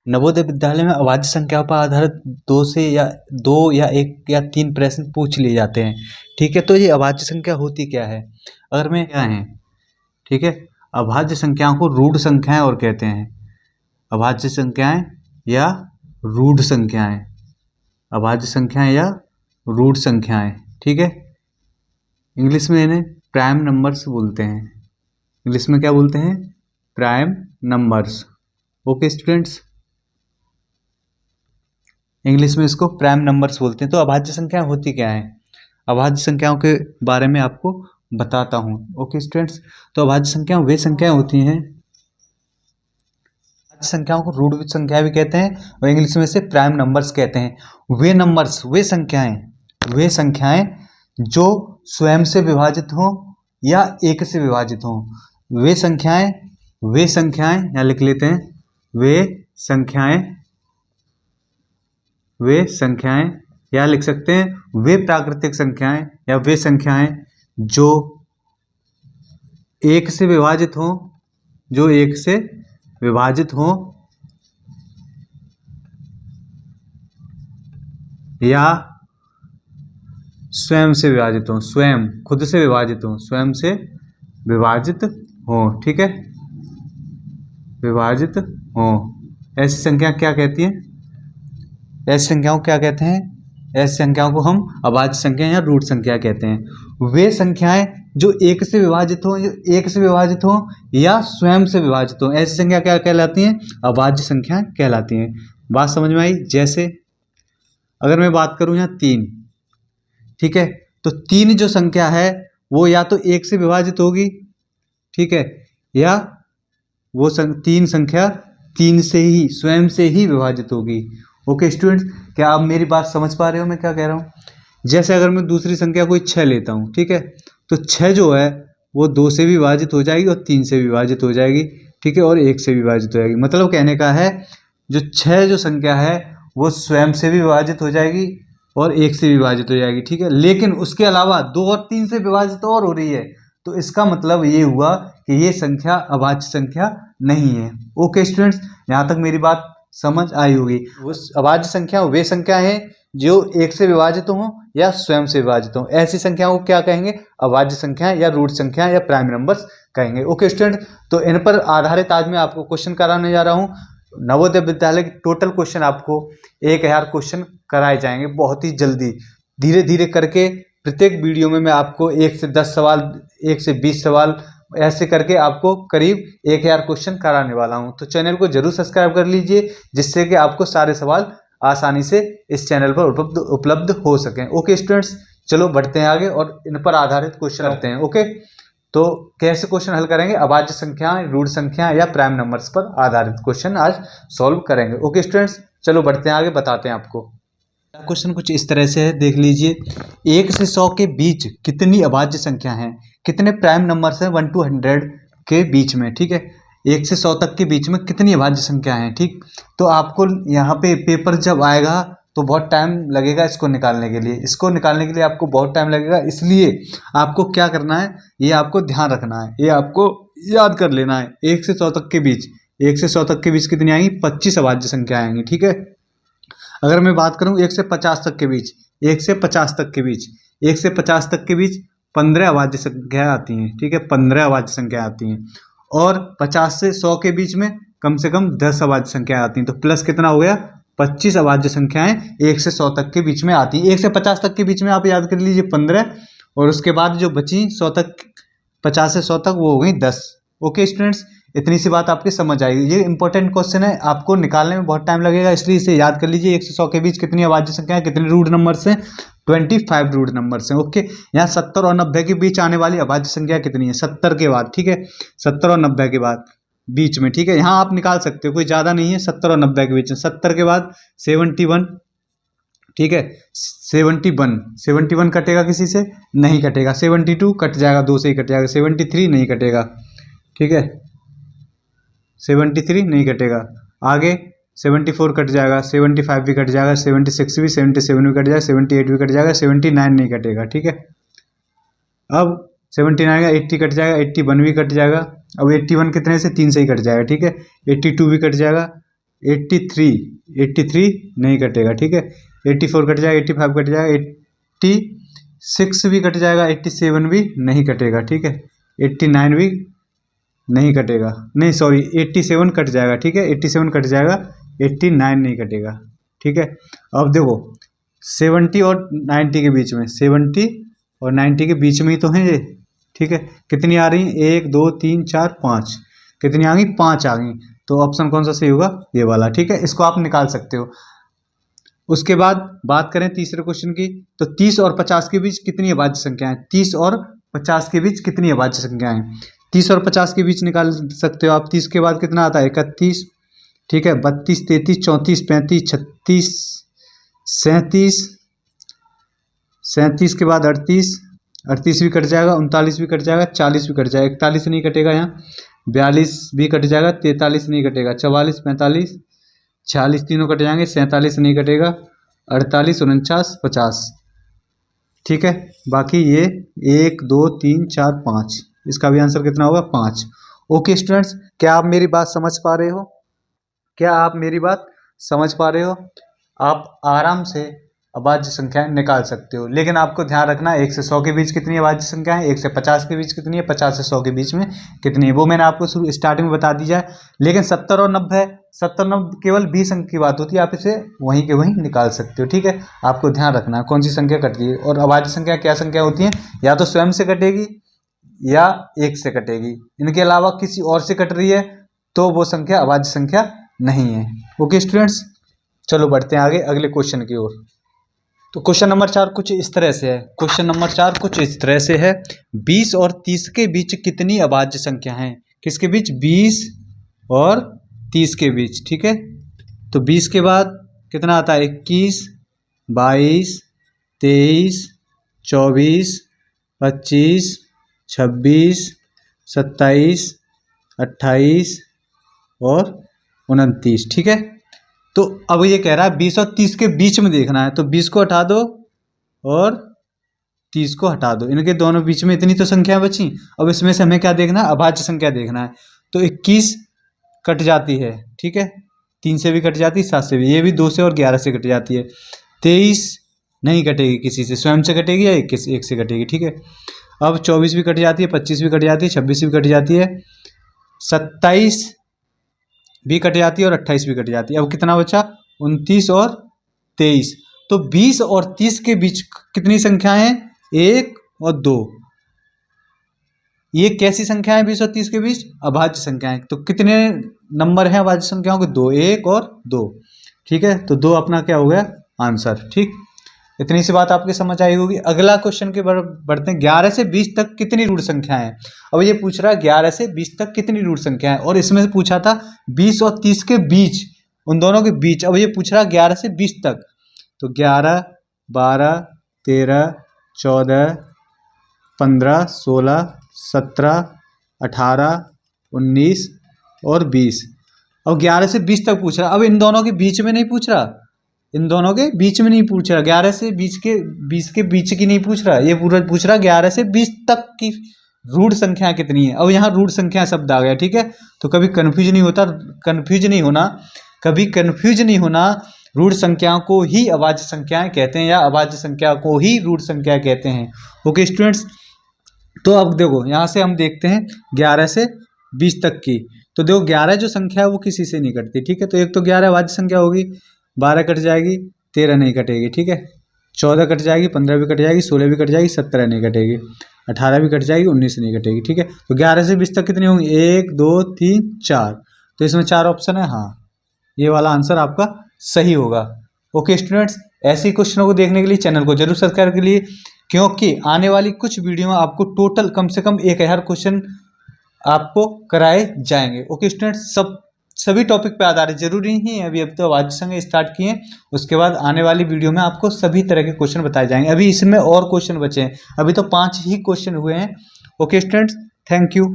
नवोदय विद्यालय में अभाज्य संख्याओं पर आधारित दो या एक या तीन प्रश्न पूछ लिए जाते हैं। ठीक है, तो ये अभाज्य संख्या होती क्या है? अगर मैं क्या है, ठीक है, अभाज्य संख्याओं को रूढ़ संख्याएं और कहते हैं। अभाज्य संख्याएं या रूढ़ संख्याएं, अभाज्य संख्याएं या रूढ़ संख्याएं, ठीक है। इंग्लिश में इन्हें प्राइम नंबर्स बोलते हैं। इंग्लिश में क्या बोलते हैं? Prime numbers. Okay students, English में इसको प्राइम नंबर्स बोलते हैं। तो अभाज्य संख्याएं होती क्या है? अभाज्य संख्याओं के बारे में आपको बताता हूँ। ओके स्टूडेंट्स, तो अभाज्य संख्याएं वे संख्याएं होती हैं, अभाज्य संख्याओं को रूढ़ संख्या भी कहते हैं और इंग्लिश में से प्राइम नंबर्स कहते हैं। वे नंबर्स, वे संख्याएं जो स्वयं से विभाजित हों या एक से विभाजित हों। वे संख्याएं यहाँ लिख लेते हैं, वे संख्याएं या लिख सकते हैं वे प्राकृतिक संख्याएं या वे संख्याएं जो एक से विभाजित हों, या स्वयं से विभाजित हों, खुद से विभाजित हों, ठीक है, विभाजित हों। ऐसी संख्या क्या कहती है? ऐसी संख्याओं को क्या कहते हैं? ऐसी संख्याओं को हम अभाज्य संख्या या रूढ़ संख्या कहते हैं। वे संख्याएं जो एक से विभाजित हों या स्वयं से विभाजित हों, ऐसी संख्या क्या कहलाती हैं? अभाज्य संख्या कहलाती हैं। बात समझ में आई? जैसे अगर मैं बात करूं यहाँ 3, ठीक है, तो 3 जो संख्या है वो या तो एक से विभाजित होगी, ठीक है, या वो 3 संख्या 3 से ही, स्वयं से ही विभाजित होगी। ओके स्टूडेंट्स, क्या आप मेरी बात समझ पा रहे हो मैं क्या कह रहा हूँ? जैसे अगर मैं दूसरी संख्या कोई 6 लेता हूँ, ठीक है, तो 6 जो है वो 2 से भी विभाजित हो जाएगी और 3 से भी विभाजित हो जाएगी, ठीक है, और 1 से भी विभाजित हो जाएगी। मतलब कहने का है जो 6 जो संख्या है वो स्वयं से भी विभाजित हो जाएगी और 1 से भी विभाजित हो जाएगी, ठीक है, लेकिन उसके अलावा 2 और 3 से विभाजित और हो रही है, तो इसका मतलब ये हुआ कि ये संख्या अभाज्य संख्या नहीं है। ओके स्टूडेंट्स, यहाँ तक मेरी बात समझ आई होगी। उस अभाज्य संख्या वे संख्या है जो एक से विभाजित हों या स्वयं से विभाजित हों, ऐसी संख्याओं को क्या कहेंगे? अभाज्य संख्या या रूढ़ संख्या या प्राइम नंबर्स कहेंगे। ओके स्टूडेंट, तो इन पर आधारित आज मैं आपको क्वेश्चन कराने जा रहा हूँ। नवोदय विद्यालय के टोटल क्वेश्चन आपको 1000 क्वेश्चन कराए जाएंगे बहुत ही जल्दी। धीरे धीरे करके प्रत्येक वीडियो में मैं आपको 1 से 10 सवाल, 1 से 20 सवाल, ऐसे करके आपको करीब 1000 क्वेश्चन कराने वाला हूं। तो चैनल को जरूर सब्सक्राइब कर लीजिए, जिससे कि आपको सारे सवाल आसानी से इस चैनल पर उपलब्ध हो सकें। ओके स्टूडेंट्स, चलो बढ़ते हैं आगे और इन पर आधारित क्वेश्चन करते हैं। ओके, तो कैसे क्वेश्चन हल करेंगे? अभाज्य संख्या, रूढ़ संख्या या प्राइम नंबर्स पर आधारित क्वेश्चन आज सॉल्व करेंगे। ओके स्टूडेंट्स, चलो बढ़ते हैं आगे, बताते हैं आपको। क्वेश्चन कुछ इस तरह से है, देख लीजिए। 1 से 100 के बीच कितनी अभाज्य संख्या हैं? कितने प्राइम नंबर्स हैं 1 to 100 के बीच में, ठीक है, 1 से 100 तक के बीच में कितनी अभाज्य संख्या हैं, ठीक। तो आपको यहाँ पे पेपर जब आएगा तो बहुत टाइम लगेगा इसको निकालने के लिए, आपको बहुत टाइम लगेगा। इसलिए आपको क्या करना है, ये आपको ध्यान रखना है, ये आपको याद कर लेना है। 1 से 100 तक के बीच, 1 से 100 तक के बीच कितनी आएंगी? 25 अभाज्य संख्या आएंगी, ठीक है। अगर मैं बात करूं 1 से 50 तक के बीच, 1 से 50 तक के बीच, 1 से 50 तक के बीच 15 अभाज्य संख्या आती हैं, ठीक है, 15 अभाज्य संख्या आती हैं। और 50 से 100 के बीच में कम से कम 10 अभाज्य संख्याएं आती हैं। तो प्लस कितना हो गया? 25 अभाज्य संख्याएं 1 से 100 तक के बीच में आती हैं। 1 से 50 तक के बीच में आप याद कर लीजिए 15, और उसके बाद जो बची 100 तक, 50 से 100 तक, वो हो गई 10। ओके स्टूडेंट्स, इतनी सी बात आपकी समझ आएगी। ये इंपॉर्टेंट क्वेश्चन है, आपको निकालने में बहुत टाइम लगेगा, इसलिए इसे याद कर लीजिए। 1 से 100 के बीच कितनी अभाज्य संख्या है, कितने रूट नंबर्स हैं? 25 रूट नंबर्स हैं। ओके, यहाँ 70 और 90 के बीच आने वाली अभाज्य संख्या कितनी है? 70 के बाद, ठीक है, 70 और 90 के बाद बीच में, ठीक है, यहाँ आप निकाल सकते हो, कोई ज़्यादा नहीं है। 70 और 90 के बीच में, 70 के बाद 71, ठीक है, 71 कटेगा किसी से? नहीं कटेगा। 72 कट जाएगा, 2 से ही कट जाएगा। 73 नहीं कटेगा, ठीक है, 73 नहीं कटेगा। आगे 74 कट जाएगा, 75 भी कट जाएगा, 76 भी, 77 भी कट जाएगा, 78 भी कट जाएगा, 79 नहीं कटेगा, ठीक है। अब 79 का 80 कट जाएगा, 81 भी कट जाएगा। अब 81 कितने से? 3 से ही कट जाएगा, ठीक है। 82 भी कट जाएगा, 83, 83 नहीं कटेगा, ठीक है। 84 कट जाएगा, 85 कट जाएगा, 86 भी कट जाएगा, 87 भी नहीं कटेगा, ठीक है। 89 भी नहीं कटेगा, नहीं सॉरी 87 कट जाएगा, ठीक है। 87 कट जाएगा, 89 नहीं कटेगा, ठीक है। अब देखो 70 और 90 के बीच में, 70 और 90 के बीच में ही तो हैं ये, ठीक है। कितनी आ रही हैं? 1 2 3 4 5, कितनी आ गई? 5 आ गई। तो ऑप्शन कौन सा सही होगा? ये वाला, ठीक है। इसको आप निकाल सकते हो। उसके बाद बात करें तीसरे क्वेश्चन की, तो 30 और 50 के बीच कितनी अभाज्य संख्याएं? 30 और 50 के बीच कितनी अभाज्य संख्याएं? 30 और 50 के बीच निकाल सकते हो आप। 30 के बाद कितना आता है? 31, ठीक है। 32 33 34 35 36 37, 37 के बाद 38, 38 भी कट जाएगा, 39 भी कट जाएगा, 40 भी कट जाएगा, 41 नहीं कटेगा यहाँ, 42 भी कट जाएगा, 43 नहीं कटेगा, 44 45 46 तीनों कट जाएंगे, 47 नहीं कटेगा, 48 49 50, ठीक है। बाकी ये 1 2 3 4 5, इसका भी आंसर कितना होगा? 5। ओके स्टूडेंट्स, क्या आप मेरी बात समझ पा रहे हो? क्या आप मेरी बात समझ पा रहे हो? आप आराम से अभाज्य संख्याएं निकाल सकते हो, लेकिन आपको ध्यान रखना 1 से 100 के बीच कितनी अभाज्य संख्या है, 1 से 50 के बीच कितनी है, 50 से 100 के बीच में कितनी है, वो मैंने आपको शुरू स्टार्टिंग में बता दी जाए। लेकिन 70 और 90, 70 90 केवल 20 अंक की बात होती है, आप इसे वहीं के वहीं निकाल सकते हो, ठीक है। आपको ध्यान रखना है कौन सी संख्या कटती है। और अभाज्य संख्या क्या संख्या होती है? या तो स्वयं से कटेगी या 1 से कटेगी, इनके अलावा किसी और से कट रही है तो वो संख्या अभाज्य संख्या नहीं है। ओके स्टूडेंट्स, चलो बढ़ते हैं आगे अगले क्वेश्चन की ओर। तो क्वेश्चन नंबर 4 कुछ इस तरह से है। क्वेश्चन नंबर 4 कुछ इस तरह से है, 20 और 30 के बीच कितनी अभाज्य संख्या हैं? किसके बीच? 20 और 30 के बीच, ठीक है। तो 20 के बाद कितना आता है? 21 22 23 24 25 26 27 28 और 29, ठीक है। तो अब ये कह रहा है 20 और 30 के बीच में देखना है, तो 20 को हटा दो और 30 को हटा दो, इनके दोनों बीच में इतनी तो संख्या बची। अब इसमें से हमें क्या देखना है? अभाज्य संख्या देखना है। तो 21 कट जाती है, ठीक है, 3 से भी कट जाती है, 7 से भी, ये भी 2 से और 11 से कट जाती है। 23 नहीं कटेगी किसी से, स्वयं से कटेगी या एक से कटेगी, ठीक है। अब 24 भी कट जाती है, 25 भी कट जाती है, 26 भी कट जाती है, 27 भी कट जाती है और 28 भी कट जाती है। अब कितना बचा? 29 और 23। तो 20 और 30 के बीच कितनी संख्याएं हैं? 1 और 2। ये कैसी संख्या है 20 और 30 के बीच? अभाज्य संख्याएं। तो कितने नंबर हैं अभाज्य संख्याओं के? 2, 1 और 2, ठीक है। तो 2 अपना क्या हो गया? आंसर, ठीक। इतनी सी बात आपकी समझ आई होगी। अगला क्वेश्चन के बढ़ते हैं। 11 से 20 तक कितनी रूढ़ संख्याएं हैं? अब ये पूछ रहा है 11 से 20 तक कितनी रूढ़ संख्याएं, और इसमें से पूछा था 20 और 30 के बीच, उन दोनों के बीच। अब ये पूछ रहा है 11 से 20 तक, तो 11 12 13 14 15 16 17 18 19 और 20। अब 11 से 20 तक पूछ रहा। अब इन दोनों के बीच में नहीं पूछ रहा, इन दोनों के बीच में नहीं पूछ रहा, 11 से 20 के बीच की नहीं पूछ रहा, ये पूरा पूछ रहा 11 से 20 तक की रूढ़ संख्या कितनी है। अब यहाँ रूढ़ संख्या शब्द आ गया, ठीक है। तो कभी कन्फ्यूज नहीं होना, कभी कन्फ्यूज नहीं होना। रूढ़ संख्याओं को ही अभाज्य संख्याएं कहते हैं, या अभाज्य संख्या को ही रूढ़ संख्या कहते हैं। ओके स्टूडेंट्स, तो अब देखो यहाँ से हम देखते हैं 11 से 20 तक की। तो देखो 11 जो संख्या है वो किसी से नहीं कटती, ठीक है। तो एक तो 11 अभाज्य संख्या होगी, 12 कट जाएगी, 13 नहीं कटेगी, ठीक है। 14 कट जाएगी, 15 भी कट जाएगी, 16 भी कट जाएगी, 17 नहीं कटेगी, 18 भी कट जाएगी, 19 नहीं कटेगी, ठीक है। तो 11 से 20 तक कितनी होंगी? 1 2 3 4। तो इसमें 4 ऑप्शन है, हाँ, ये वाला आंसर आपका सही होगा। ओके स्टूडेंट्स, ऐसे ही क्वेश्चनों को देखने के लिए चैनल को जरूर सब्सक्राइब करिए, क्योंकि आने वाली कुछ वीडियो में आपको टोटल कम से कम 1000 क्वेश्चन आपको कराए जाएंगे। ओके स्टूडेंट्स, सभी टॉपिक पे आधारित, जरूरी नहीं है अभी तो अभाज्य संख्या स्टार्ट किए, उसके बाद आने वाली वीडियो में आपको सभी तरह के क्वेश्चन बताए जाएंगे। अभी इसमें और क्वेश्चन बचे हैं, अभी तो 5 ही क्वेश्चन हुए हैं। Okay students, thank you.